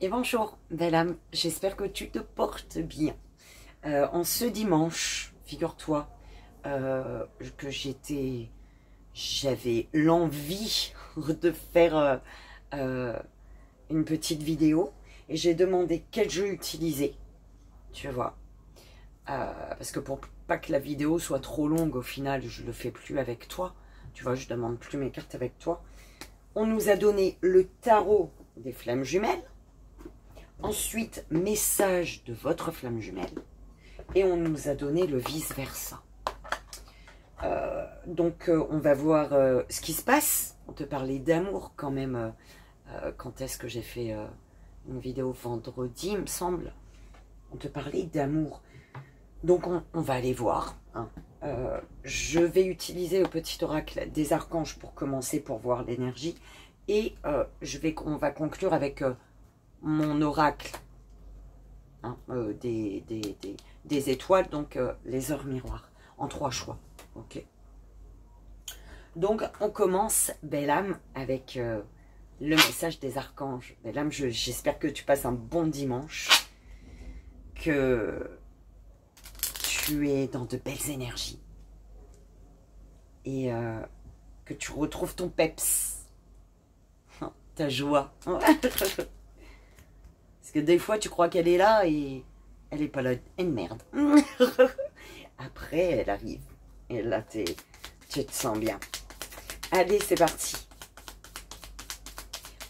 Et bonjour, belle âme, j'espère que tu te portes bien. En ce dimanche, figure-toi que j'avais l'envie de faire une petite vidéo et j'ai demandé quel jeu utiliser, tu vois. Parce que pour pas que la vidéo soit trop longue, au final, je le fais plus avec toi. Tu vois, je demande plus mes cartes avec toi. On nous a donné le tarot des flammes jumelles. Ensuite, message de votre flamme jumelle. Et on nous a donné le vice-versa. Donc, on va voir ce qui se passe. On te parlait d'amour quand même. Quand est-ce que j'ai fait une vidéo vendredi, il me semble. On te parlait d'amour. Donc, on va aller voir. Hein. Je vais utiliser le petit oracle des archanges pour commencer, pour voir l'énergie. Et on va conclure avec... mon oracle hein, des étoiles, donc les heures miroirs, en 3 choix. Ok. Donc, on commence, belle âme, avec le message des archanges. Belle âme, j'espère que tu passes un bon dimanche, que tu es dans de belles énergies et que tu retrouves ton peps, ta joie. Parce que des fois, tu crois qu'elle est là et elle n'est pas là. Une merde. Après, elle arrive. Et là, tu te sens bien. Allez, c'est parti.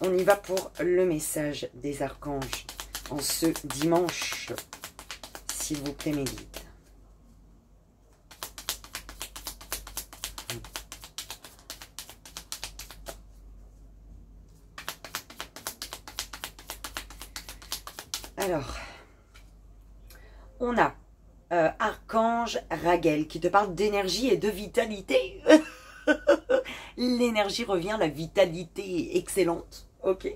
On y va pour le message des archanges en ce dimanche. S'il vous plaît, mes guides. Alors, on a Archange Raguel qui te parle d'énergie et de vitalité. L'énergie revient, la vitalité est excellente. Ok.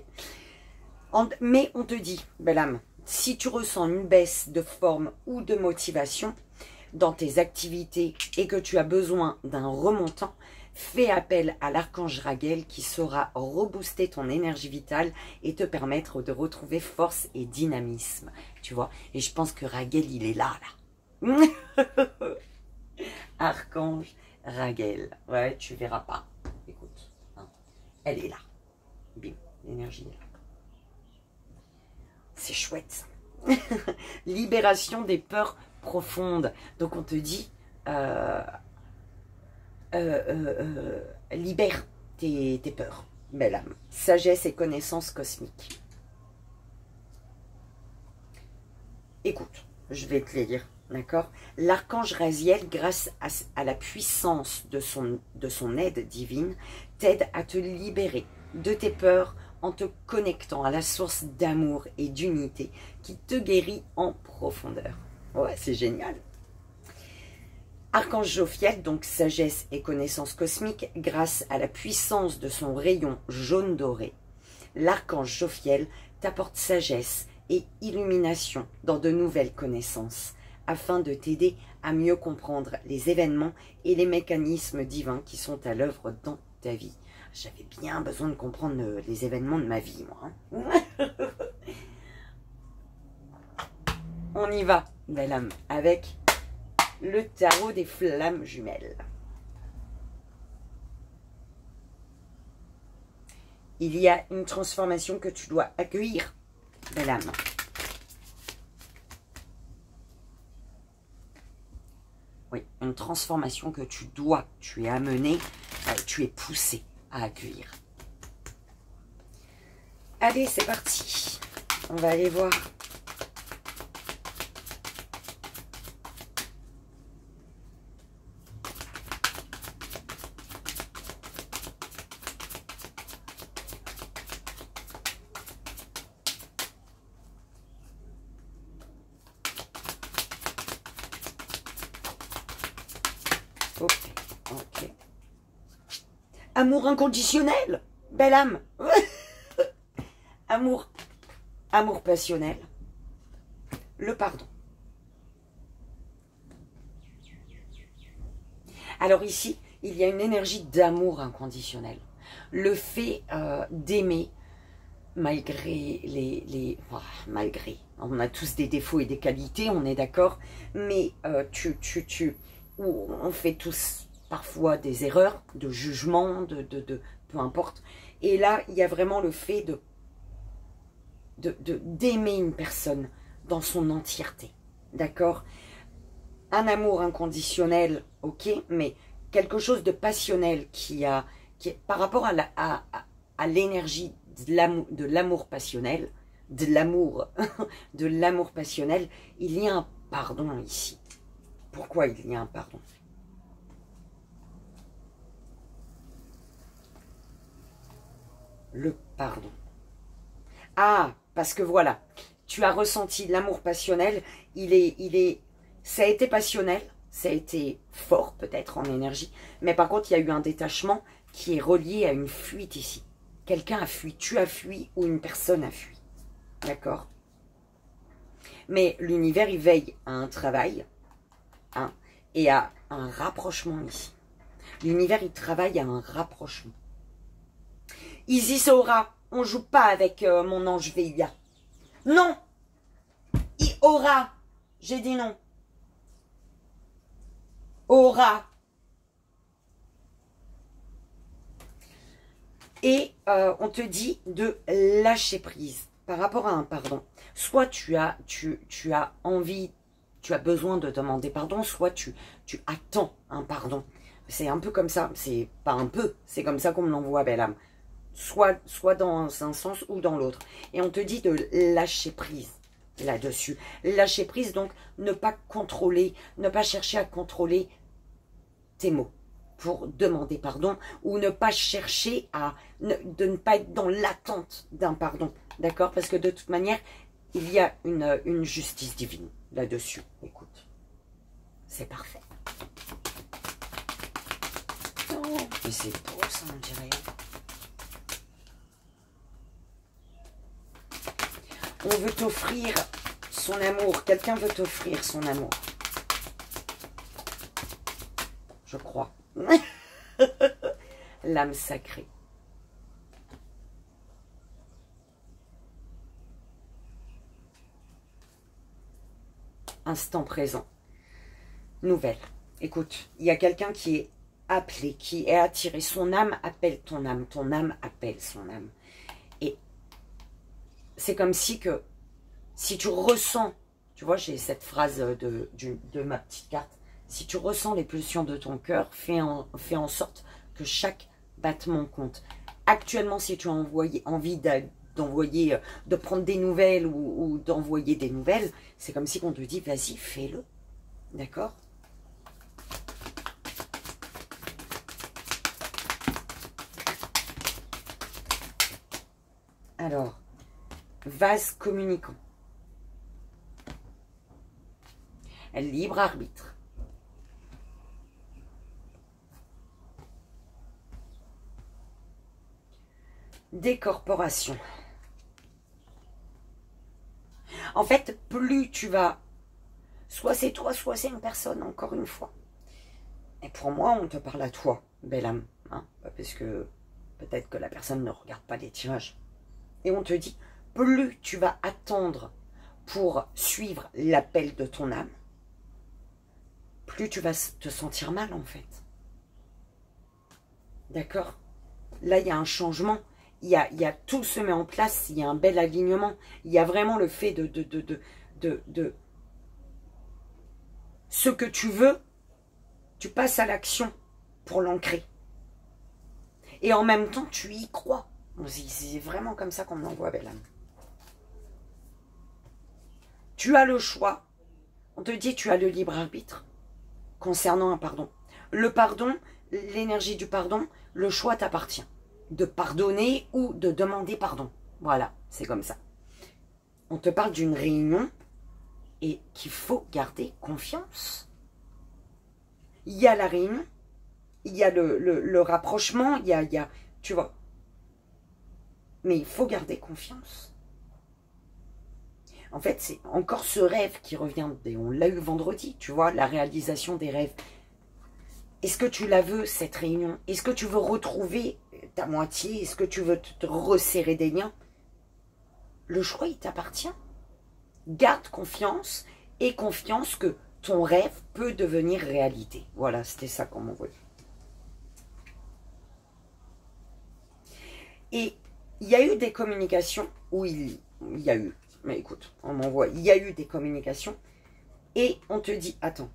Mais on te dit, belle âme, si tu ressens une baisse de forme ou de motivation dans tes activités et que tu as besoin d'un remontant, fais appel à l'archange Raguel qui saura rebooster ton énergie vitale et te permettre de retrouver force et dynamisme. Tu vois, et je pense que Raguel, il est là. Archange Raguel. Ouais, tu verras pas. Écoute, hein, elle est là. Bim, l'énergie est là. C'est chouette. Libération des peurs profondes. Donc on te dit... libère tes peurs, belle âme. Sagesse et connaissance cosmique. Écoute, je vais te les lire, d'accord? L'archange Raziel, grâce à la puissance de son aide divine, t'aide à te libérer de tes peurs en te connectant à la source d'amour et d'unité qui te guérit en profondeur. Ouais, c'est génial. Archange Jophiel, donc sagesse et connaissance cosmique, grâce à la puissance de son rayon jaune doré. L'archange Jophiel t'apporte sagesse et illumination dans de nouvelles connaissances, afin de t'aider à mieux comprendre les événements et les mécanismes divins qui sont à l'œuvre dans ta vie. J'avais bien besoin de comprendre les événements de ma vie, moi. Hein. On y va, belle âme, avec... le tarot des flammes jumelles. Il y a une transformation que tu dois accueillir, belle âme. Oui, une transformation que tu es amené, tu es poussé à accueillir. Allez, c'est parti. On va aller voir. Ok. Amour inconditionnel, belle âme. Amour passionnel. Le pardon. Alors ici, il y a une énergie d'amour inconditionnel. Le fait d'aimer malgré malgré, on a tous des défauts et des qualités, on est d'accord, mais on fait tous parfois des erreurs de jugement, peu importe. Et là, il y a vraiment le fait d'aimer une personne dans son entièreté, d'accord? Un amour inconditionnel, ok, mais quelque chose de passionnel qui est par rapport à l'énergie de l'amour passionnel, de l'amour passionnel, il y a un pardon ici. Pourquoi il y a un pardon? Le pardon. Ah, parce que voilà, tu as ressenti l'amour passionnel, ça a été passionnel, ça a été fort peut-être en énergie, mais par contre il y a eu un détachement qui est relié à une fuite ici. Quelqu'un a fui, tu as fui ou une personne a fui, d'accord? Mais l'univers il veille à un travail, hein, et à un rapprochement ici. L'univers il travaille à un rapprochement. Isis Aura, on joue pas avec mon ange Veilla. Non, Aura, j'ai dit non. Aura. Et on te dit de lâcher prise par rapport à un pardon. Soit tu as envie, tu as besoin de demander pardon, soit tu attends un pardon. C'est un peu comme ça, c'est pas un peu, c'est comme ça qu'on me l'envoie, belle âme. Soit dans un sens ou dans l'autre. Et on te dit de lâcher prise là-dessus. Lâcher prise, donc ne pas contrôler, ne pas chercher à contrôler tes mots pour demander pardon, ou ne pas chercher de ne pas être dans l'attente d'un pardon, d'accord? Parce que de toute manière, il y a une justice divine là-dessus. Écoute, c'est parfait. Oh, mais c'est beau ça, on dirait. On veut t'offrir son amour. Quelqu'un veut t'offrir son amour. Je crois. L'âme sacrée. Instant présent. Nouvelle. Écoute, il y a quelqu'un qui est appelé, qui est attiré. Son âme appelle ton âme. Ton âme appelle son âme. Et c'est comme si tu ressens, tu vois, j'ai cette phrase de ma petite carte, si tu ressens les pulsions de ton cœur, fais en sorte que chaque battement compte. Actuellement, si tu as envie d'envoyer, de prendre des nouvelles ou d'envoyer des nouvelles, c'est comme si on te dit, vas-y, fais-le. D'accord ? Alors, vase communicant. Libre arbitre. Décorporation. En fait, plus tu vas, soit c'est toi, soit c'est une personne, encore une fois. Et pour moi, on te parle à toi, belle âme, hein, parce que peut-être que la personne ne regarde pas les tirages. Et on te dit, plus tu vas attendre pour suivre l'appel de ton âme, plus tu vas te sentir mal, en fait. D'accord? Là, il y a un changement. Il y a tout se met en place. Il y a un bel alignement. Il y a vraiment le fait de ce que tu veux, tu passes à l'action pour l'ancrer. Et en même temps, tu y crois. C'est vraiment comme ça qu'on me l'envoie, belle âme. Tu as le choix. On te dit, tu as le libre arbitre concernant un pardon. Le pardon, l'énergie du pardon, le choix t'appartient. De pardonner ou de demander pardon. Voilà, c'est comme ça. On te parle d'une réunion et qu'il faut garder confiance. Il y a la réunion, il y a le rapprochement, il y a, tu vois. Mais il faut garder confiance. En fait, c'est encore ce rêve qui revient, et on l'a eu vendredi, tu vois, la réalisation des rêves. Est-ce que tu la veux, cette réunion? Est-ce que tu veux retrouver ta moitié? Est-ce que tu veux te resserrer des liens? le choix, il t'appartient. Garde confiance et confiance que ton rêve peut devenir réalité. Voilà, c'était ça qu'on m'envoyait. Et il y a eu des communications où il y a eu, mais écoute, on m'envoie, il y a eu des communications et on te dit, attends,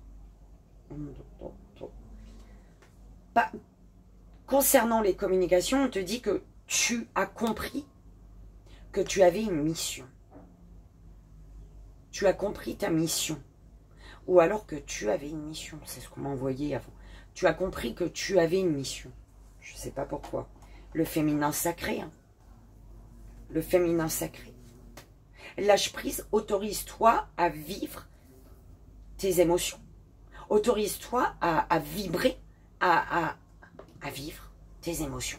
pas, concernant les communications, on te dit que tu as compris que tu avais une mission. Tu as compris ta mission. Ou alors que tu avais une mission, c'est ce qu'on m'a envoyé avant. Tu as compris que tu avais une mission. Je ne sais pas pourquoi. Le féminin sacré. Hein. Le féminin sacré. Lâche prise, autorise-toi à vivre tes émotions. Autorise-toi à vibrer, à vivre tes émotions.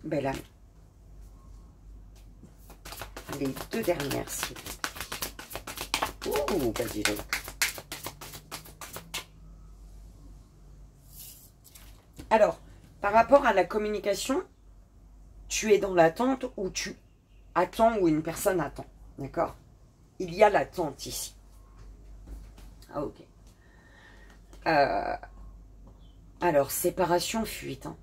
Belle âme. Les deux dernières, s'il vous plaît. Ouh, bah dis donc. Alors, par rapport à la communication, tu es dans l'attente ou tu attends ou une personne attend. D'accord? Il y a l'attente ici. Ah, ok. Alors, séparation, fuite. Hein.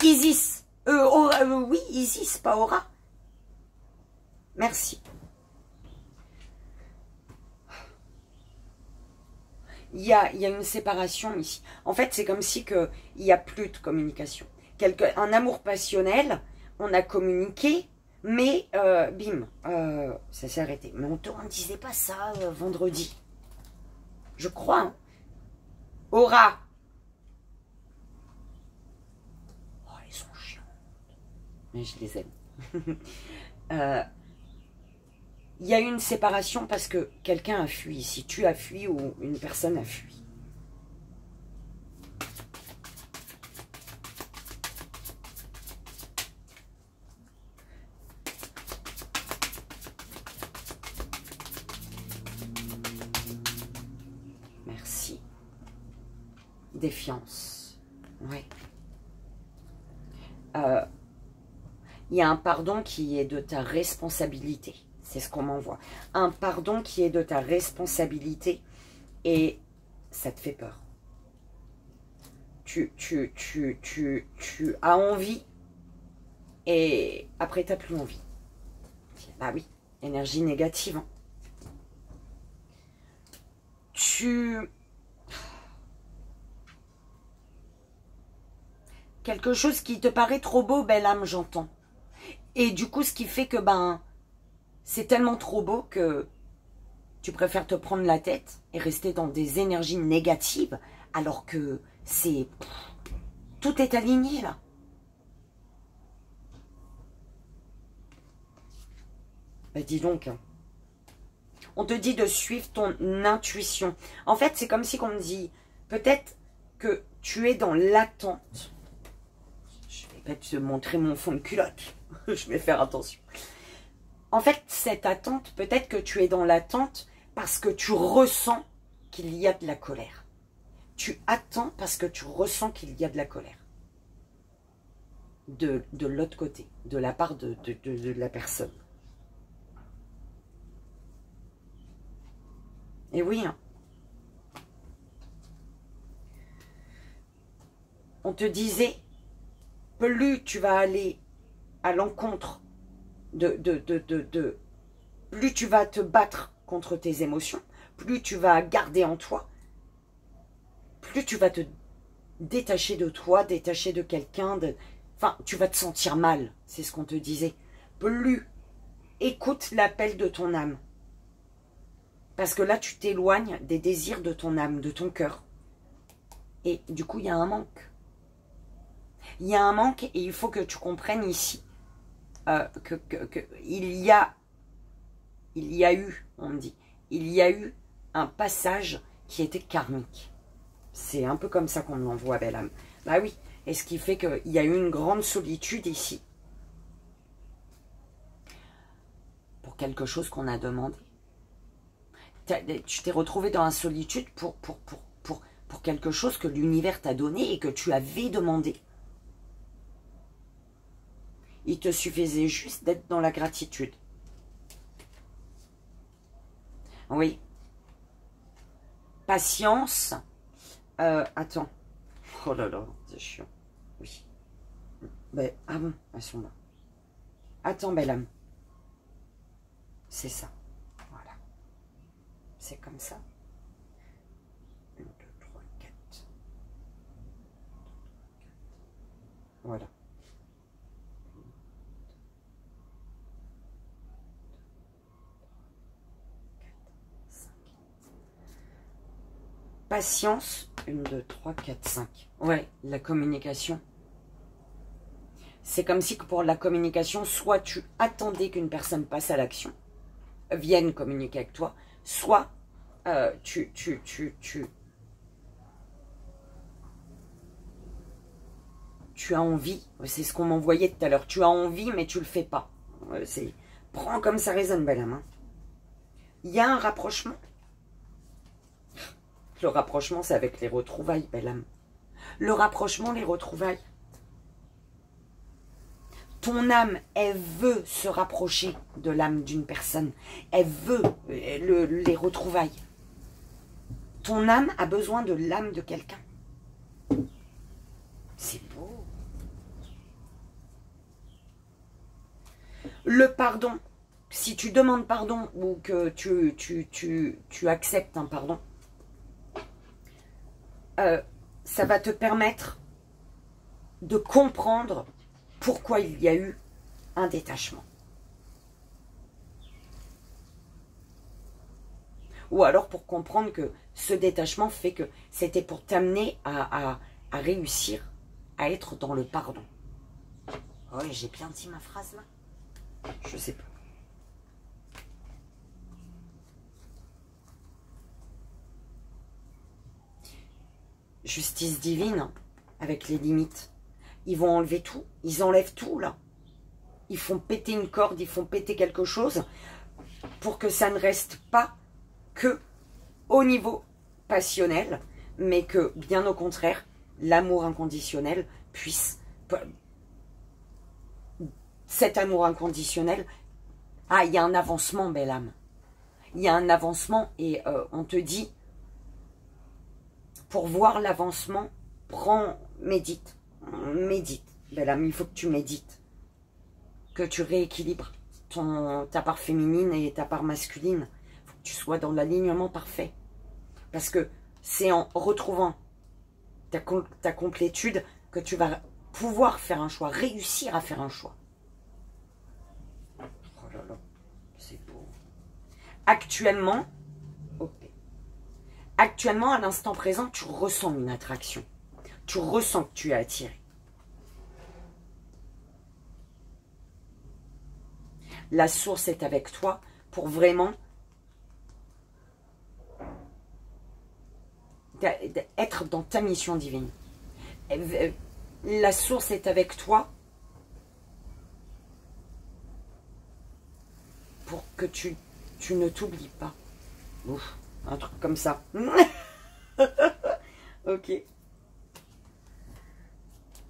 Isis. Oui, Isis, pas Aura. Merci. Il y a une séparation ici. En fait, c'est comme si il n'y a plus de communication. Un amour passionnel, on a communiqué, mais bim, ça s'est arrêté. Mais on ne disait pas ça vendredi. Je crois. Hein. Aura. Oh, elles sont chiantes. Mais je les aime. Il y a eu une séparation parce que quelqu'un a fui ici. Tu as fui ou une personne a fui. Merci. Défiance. Ouais. Il y a un pardon qui est de ta responsabilité. C'est ce qu'on m'envoie. Un pardon qui est de ta responsabilité et ça te fait peur. Tu as envie et après tu n'as plus envie. Bah oui, énergie négative. Hein. Quelque chose qui te paraît trop beau, belle âme, j'entends. Et du coup, ce qui fait que c'est tellement trop beau que tu préfères te prendre la tête et rester dans des énergies négatives alors que tout est aligné là. Ben dis donc, hein. On te dit de suivre ton intuition. En fait, c'est comme si on me dit, peut-être que tu es dans l'attente. Je vais pas te montrer mon fond de culotte. Je vais faire attention. En fait, cette attente, peut-être que tu es dans l'attente parce que tu ressens qu'il y a de la colère. Tu attends parce que tu ressens qu'il y a de la colère. De l'autre côté, de la part de la personne. Et oui, hein. On te disait, plus tu vas aller à l'encontre plus tu vas te battre contre tes émotions, plus tu vas garder en toi, plus tu vas te détacher de toi, détacher de quelqu'un, enfin, tu vas te sentir mal, c'est ce qu'on te disait. Plus écoute l'appel de ton âme. Parce que là, tu t'éloignes des désirs de ton âme, de ton cœur. Et du coup, il y a un manque. Il y a un manque et il faut que tu comprennes ici il y a eu, on me dit, il y a eu un passage qui était karmique. C'est un peu comme ça qu'on l'envoie, belle âme. Bah oui, et ce qui fait qu'il y a eu une grande solitude ici. Pour quelque chose qu'on a demandé. Tu t'es retrouvé dans la solitude pour quelque chose que l'univers t'a donné et que tu avais demandé. Il te suffisait juste d'être dans la gratitude. Oui. Patience. Attends. Oh là là, c'est chiant. Oui. Ben, ah bon, elles sont là. Attends, belle âme. C'est ça. Voilà. C'est comme ça. 1, 2, 3, 4. Voilà. Patience, 1, 2, 3, 4, 5. Ouais, la communication. C'est comme si que pour la communication, soit tu attendais qu'une personne passe à l'action, vienne communiquer avec toi, soit tu as envie, c'est ce qu'on m'envoyait tout à l'heure, tu as envie mais tu le fais pas. Prends comme ça résonne, belle âme. Il y a un rapprochement. Le rapprochement, c'est avec les retrouvailles, belle âme. Le rapprochement, les retrouvailles. Ton âme, elle veut se rapprocher de l'âme d'une personne. Elle veut les retrouvailles. Ton âme a besoin de l'âme de quelqu'un. C'est beau. Le pardon. Si tu demandes pardon ou que tu acceptes un pardon, ça va te permettre de comprendre pourquoi il y a eu un détachement. Ou alors pour comprendre que ce détachement fait que c'était pour t'amener à réussir à être dans le pardon. Oui, j'ai bien dit ma phrase là. Je sais pas. Justice divine avec les limites. Ils vont enlever tout. Ils enlèvent tout là. Ils font péter une corde, ils font péter quelque chose pour que ça ne reste pas que au niveau passionnel, mais que bien au contraire, l'amour inconditionnel puisse... Cet amour inconditionnel, ah, il y a un avancement, belle âme. Il y a un avancement et on te dit, pour voir l'avancement, médite. Médite, belle âme, il faut que tu médites. Que tu rééquilibres ta part féminine et ta part masculine. Il faut que tu sois dans l'alignement parfait. Parce que c'est en retrouvant ta complétude que tu vas pouvoir faire un choix, réussir à faire un choix. Oh là là, c'est beau. Actuellement, à l'instant présent, tu ressens une attraction. Tu ressens que tu es attiré. La source est avec toi pour vraiment être dans ta mission divine. La source est avec toi pour que tu ne t'oublies pas. Ouf, un truc comme ça. Ok.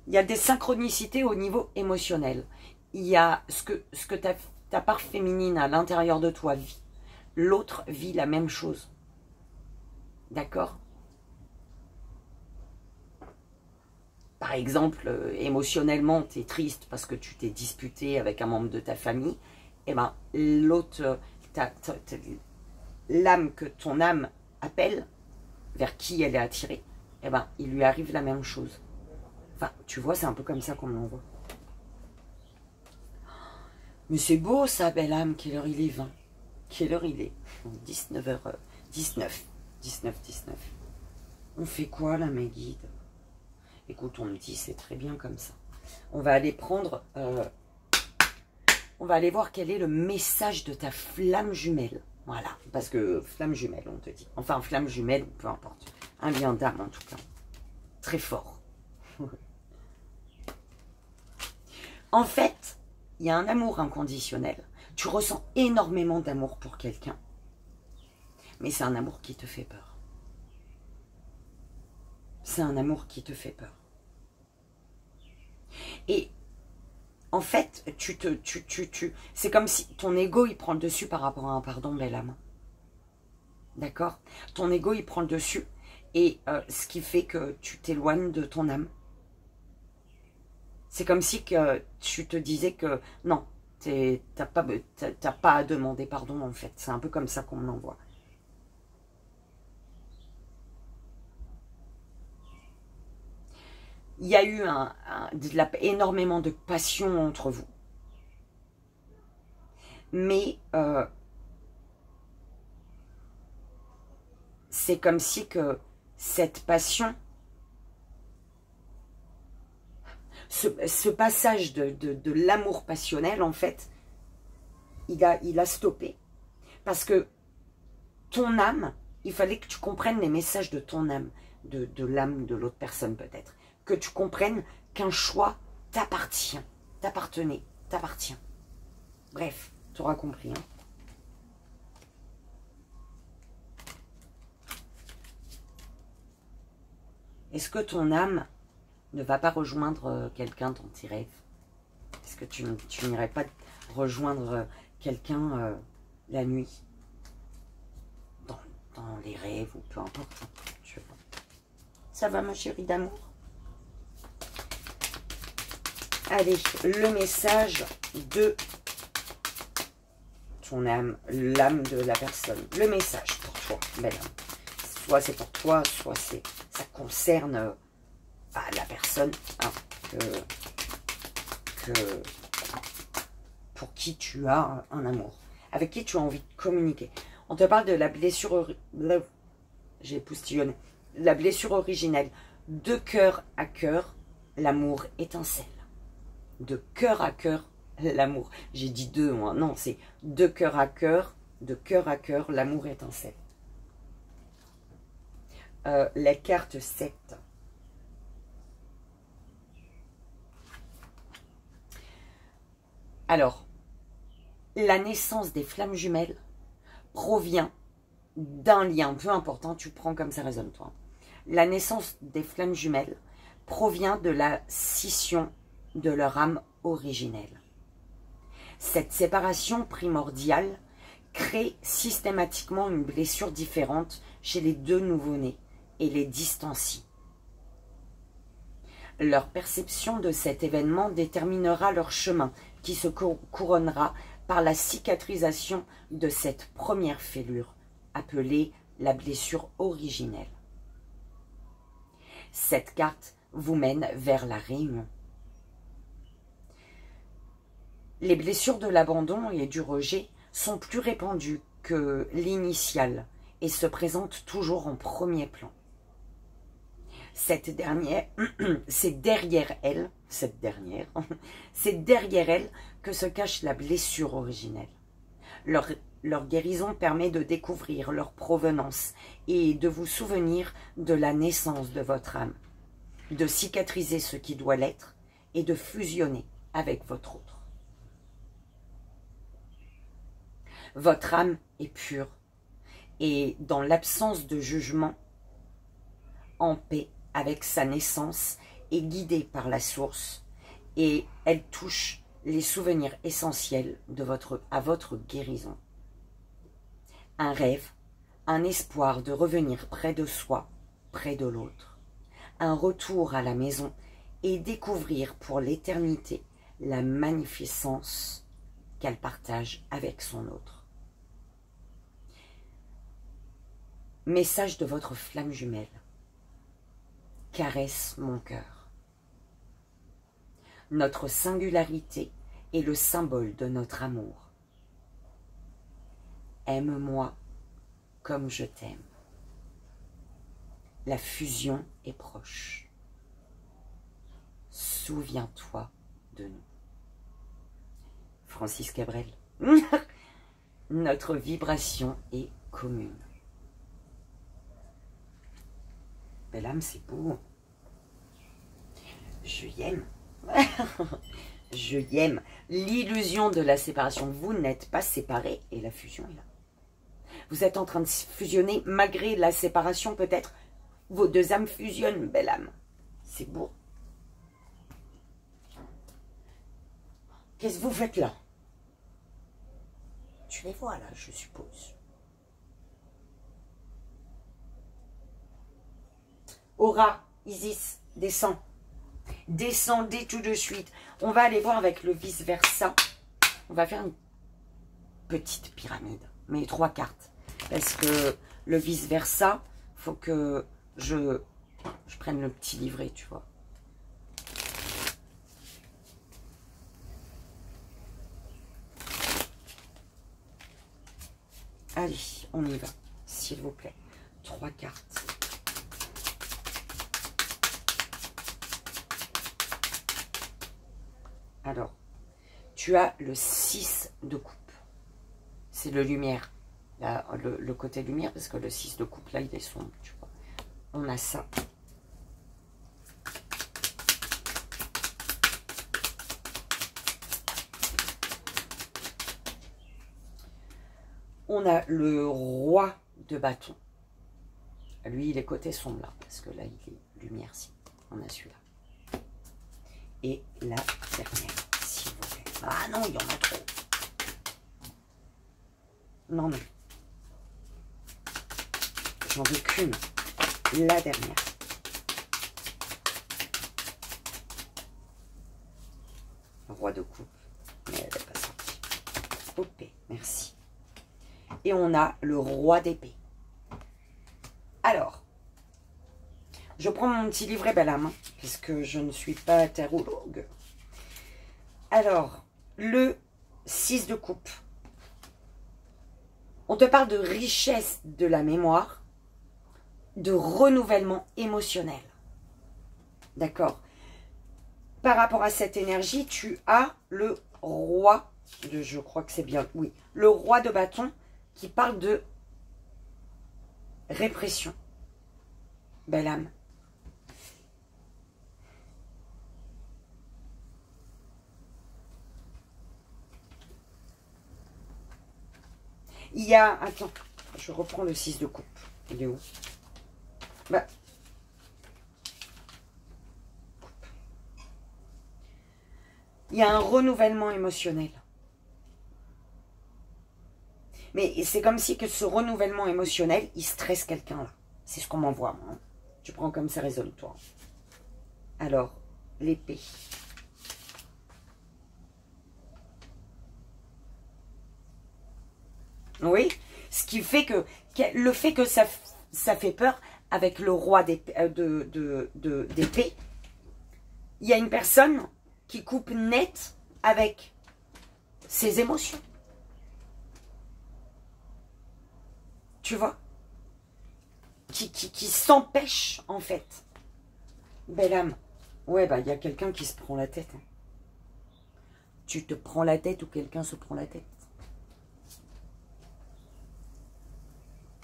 Il y a des synchronicités au niveau émotionnel. Il y a ce que ta part féminine à l'intérieur de toi vit. L'autre vit la même chose. D'accord? Par exemple, émotionnellement, tu es triste parce que tu t'es disputé avec un membre de ta famille. Et ben, l'autre, l'âme que ton âme appelle, vers qui elle est attirée, et ben, il lui arrive la même chose. Enfin, tu vois, c'est un peu comme ça qu'on l'envoie. Mais c'est beau ça, belle âme. Quelle heure il est 20? Quelle heure il est? 19h19. 19. On fait quoi là, mes guides? Écoute, on me dit, c'est très bien comme ça. On va aller prendre... on va aller voir quel est le message de ta flamme jumelle. Voilà, parce que flamme jumelle, on te dit. Enfin, flamme jumelle, peu importe. Un lien d'âme, en tout cas. Très fort. En fait, il y a un amour inconditionnel. Tu ressens énormément d'amour pour quelqu'un. Mais c'est un amour qui te fait peur. C'est un amour qui te fait peur. Et En fait, c'est comme si ton ego, il prend le dessus par rapport à un pardon, belle âme. D'accord? Ton ego, il prend le dessus. Et ce qui fait que tu t'éloignes de ton âme. C'est comme si que tu te disais que non, t'as pas à demander pardon, en fait. C'est un peu comme ça qu'on me l'envoie. Il y a eu énormément de passion entre vous. Mais c'est comme si que cette passion, ce passage de l'amour passionnel, en fait, il a stoppé. Parce que ton âme, il fallait que tu comprennes les messages de ton âme, de l'âme de l'autre personne peut-être. Que tu comprennes qu'un choix t'appartient, t'appartient. Bref, tu auras compris. Hein. Est-ce que ton âme ne va pas rejoindre quelqu'un dans tes rêves? Est-ce que tu n'irais pas rejoindre quelqu'un la nuit? Dans les rêves ou peu importe. Ça va ma chérie d'amour? Allez, le message de ton âme, l'âme de la personne. Le message pour toi, belle âme. Soit c'est pour toi, soit ça concerne la personne hein, pour qui tu as un amour, avec qui tu as envie de communiquer. On te parle de la blessure, j'ai poustillonné, la blessure originelle. De cœur à cœur, l'amour étincelle. De cœur à cœur, l'amour. J'ai dit deux, moi. Non, c'est de cœur à cœur, l'amour étincelle. Les cartes 7. Alors, la naissance des flammes jumelles provient d'un lien, peu important, tu prends comme ça résonne toi. La naissance des flammes jumelles provient de la scission de leur âme originelle. Cette séparation primordiale crée systématiquement une blessure différente chez les deux nouveau-nés et les distancie. Leur perception de cet événement déterminera leur chemin qui se couronnera par la cicatrisation de cette première fêlure appelée la blessure originelle. Cette carte vous mène vers la réunion. Les blessures de l'abandon et du rejet sont plus répandues que l'initiale et se présentent toujours en premier plan. Cette dernière, c'est derrière elle que se cache la blessure originelle. Leur guérison permet de découvrir leur provenance et de vous souvenir de la naissance de votre âme, de cicatriser ce qui doit l'être et de fusionner avec votre autre. Votre âme est pure et dans l'absence de jugement, en paix avec sa naissance, est guidée par la source et elle touche les souvenirs essentiels à votre guérison. Un rêve, un espoir de revenir près de soi, près de l'autre, un retour à la maison et découvrir pour l'éternité la magnificence qu'elle partage avec son autre. Message de votre flamme jumelle. Caresse mon cœur. Notre singularité est le symbole de notre amour. Aime-moi comme je t'aime. La fusion est proche. Souviens-toi de nous. Francis Cabrel. Notre vibration est commune. Belle âme, c'est beau. Je y'aime. Je y'aime. L'illusion de la séparation. Vous n'êtes pas séparés et la fusion est là. Vous êtes en train de fusionner malgré la séparation peut-être. Vos deux âmes fusionnent, belle âme. C'est beau. Qu'est-ce que vous faites là? Tu les vois là, je suppose. Aura, Isis, descends. Descendez tout de suite. On va aller voir avec le vice-versa. On va faire une petite pyramide, mais 3 cartes. Parce que le vice-versa, faut que je prenne le petit livret, tu vois. Allez, on y va, s'il vous plaît. 3 cartes. Alors, tu as le 6 de coupe. C'est le lumière. Là, le côté lumière, parce que le 6 de coupe, là, il est sombre, tu vois. On a ça. On a le roi de bâton. Lui, il est côté sombre, là, parce que là, il est lumière-ci. On a celui-là. Et la dernière, s'il vous plaît. Ah non, il y en a trop. Non, non. J'en veux qu'une. La dernière. Le roi de coupe. Mais elle n'est pas sortie. Ok, merci. Et on a le roi d'épée. Alors, je prends mon petit livret Bellam, hein, puisque je ne suis pas tarologue. Alors, le 6 de coupe. On te parle de richesse de la mémoire, de renouvellement émotionnel. D'accord? Par rapport à cette énergie, tu as le roi, je crois que c'est bien, oui, le roi de bâton qui parle de répression. Belle âme. Il y a... Attends, je reprends le 6 de coupe. Il est où? Bah. Il y a un renouvellement émotionnel. Mais c'est comme si que ce renouvellement émotionnel, il stresse quelqu'un là. C'est ce qu'on m'envoie, moi. Tu prends comme ça, résolutoire. Alors, l'épée. Oui, ce qui fait que le fait que ça fait peur avec le roi d'épée, il y a une personne qui coupe net avec ses émotions. Tu vois? Qui s'empêche en fait. Belle âme. Ouais, bah il y a quelqu'un qui se prend la tête. Hein. Tu te prends la tête ou quelqu'un se prend la tête.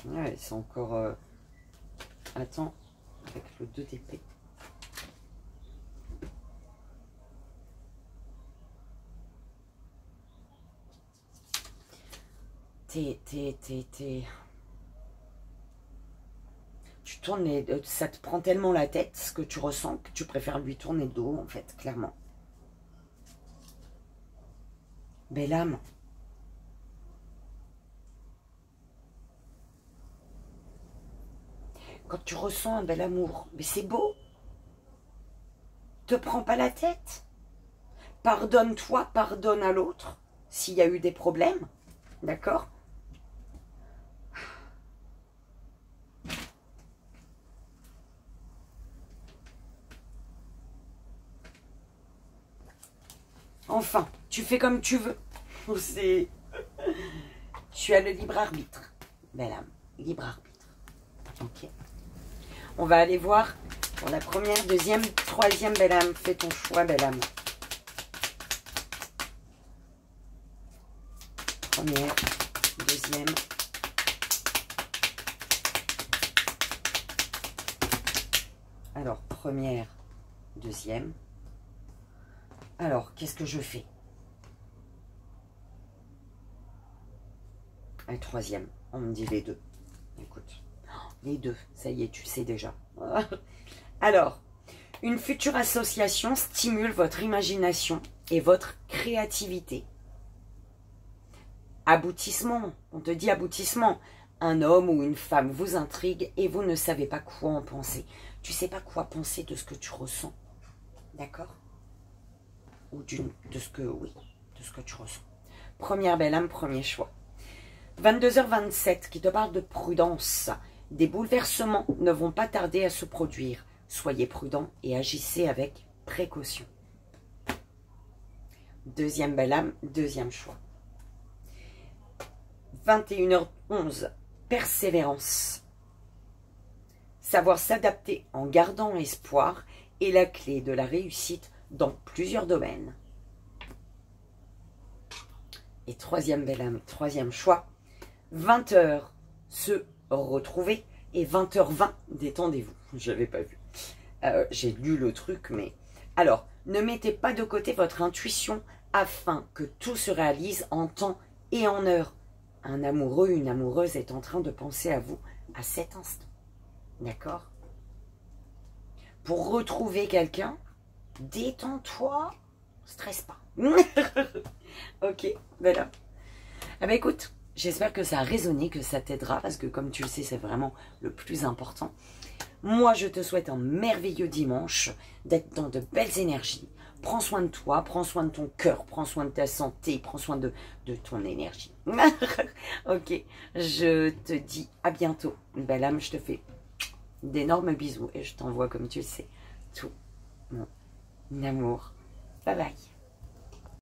Ouais, c'est encore... Attends, avec le 2 d'épée. Tu tournes ça te prend tellement la tête, ce que tu ressens, que tu préfères lui tourner le dos, en fait, clairement. Belle âme. Quand tu ressens un bel amour, mais c'est beau. Te prends pas la tête. Pardonne-toi, pardonne à l'autre, s'il y a eu des problèmes. D'accord ? Enfin, tu fais comme tu veux. Tu as le libre arbitre. Belle âme, libre arbitre. Ok. On va aller voir pour la première, deuxième, troisième, belle âme. Fais ton choix, belle âme. Première, deuxième. Alors, première, deuxième. Alors, qu'est-ce que je fais? Un troisième. On me dit les deux. Écoute, les deux, ça y est, tu sais déjà. Alors, une future association stimule votre imagination et votre créativité. Aboutissement, on te dit aboutissement. Un homme ou une femme vous intrigue et vous ne savez pas quoi en penser. Tu ne sais pas quoi penser de ce que tu ressens. D'accord? Ou de ce que tu ressens. Première belle âme, premier choix. 22h27 qui te parle de prudence. Des bouleversements ne vont pas tarder à se produire. Soyez prudent et agissez avec précaution. Deuxième belle âme, deuxième choix. 21h11, persévérance. Savoir s'adapter en gardant espoir est la clé de la réussite dans plusieurs domaines. Et troisième belle âme, troisième choix. 20h, se retrouver et 20h20, détendez-vous. Je n'avais pas vu. J'ai lu le truc, mais... Alors, ne mettez pas de côté votre intuition afin que tout se réalise en temps et en heure. Un amoureux, une amoureuse est en train de penser à vous à cet instant. D'accord? Pour retrouver quelqu'un, détends-toi, stresse pas. Ok, voilà. Ah bah écoute, j'espère que ça a résonné, que ça t'aidera, parce que comme tu le sais, c'est vraiment le plus important. Moi, je te souhaite un merveilleux dimanche, d'être dans de belles énergies. Prends soin de toi, prends soin de ton cœur, prends soin de ta santé, prends soin de ton énergie. Ok, je te dis à bientôt. Belle âme, je te fais d'énormes bisous et je t'envoie, comme tu le sais, tout mon amour. Bye bye.